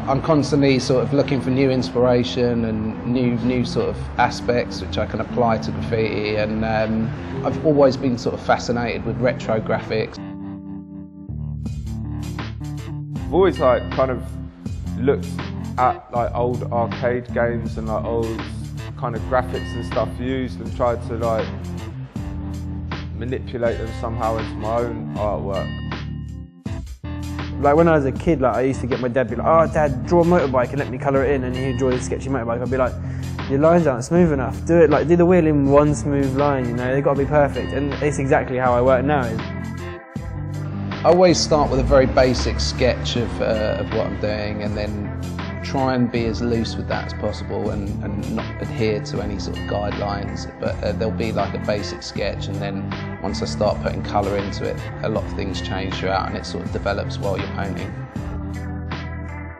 I'm constantly sort of looking for new inspiration and new sort of aspects which I can apply to graffiti, and I've always been sort of fascinated with retro graphics. I've always like kind of looked at like old arcade games and like old kind of graphics and stuff used and tried to like manipulate them somehow into my own artwork. Like when I was a kid, like I used to get my dad to be like, "Oh, Dad, draw a motorbike and let me colour it in," and he'd draw a sketchy motorbike. I'd be like, "Your lines aren't smooth enough. Do it like do the wheel in one smooth line. You know, they've got to be perfect." And it's exactly how I work now. I always start with a very basic sketch of what I'm doing, and then try and be as loose with that as possible and not adhere to any sort of guidelines, but there'll be like a basic sketch, and then once I start putting colour into it, a lot of things change throughout and it sort of develops while you're painting.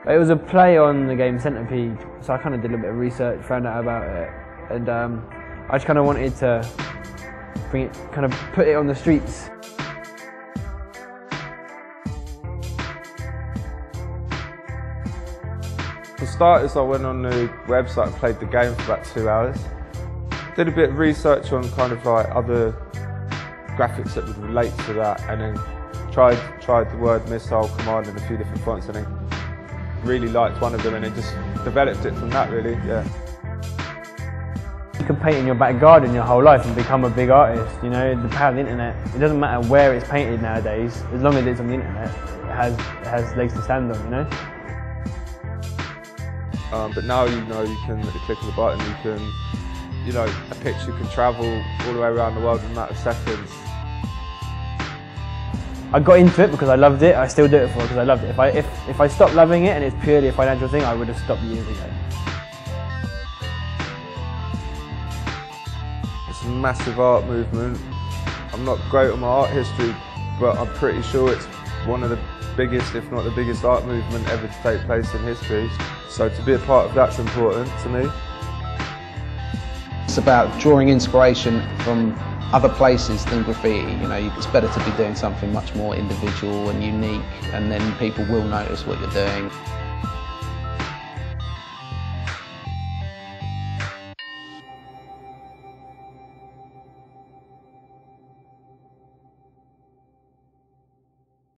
It was a play on the game Centipede, so I kind of did a little bit of research, found out about it, and I just kind of wanted to bring it, kind of put it on the streets. For starters, I went on the website and played the game for about 2 hours. Did a bit of research on kind of like other graphics that would relate to that, and then tried the word missile command in a few different fonts, and then really liked one of them, and it just developed it from that really, yeah. You can paint in your back garden your whole life and become a big artist, you know, the power of the internet. It doesn't matter where it's painted nowadays, as long as it's on the internet, it has legs to stand on, you know. But now you know you can, at the click of a button, you can, you know, a picture can travel all the way around the world in a matter of seconds. I got into it because I loved it. I still do it for because I loved it. If I stopped loving it and it's purely a financial thing, I would have stopped years ago. It's a massive art movement. I'm not great on my art history, but I'm pretty sure it's one of the biggest, if not the biggest art movement ever to take place in history. So to be a part of that's important to me. It's about drawing inspiration from other places than graffiti. You know, it's better to be doing something much more individual and unique, and then people will notice what you're doing.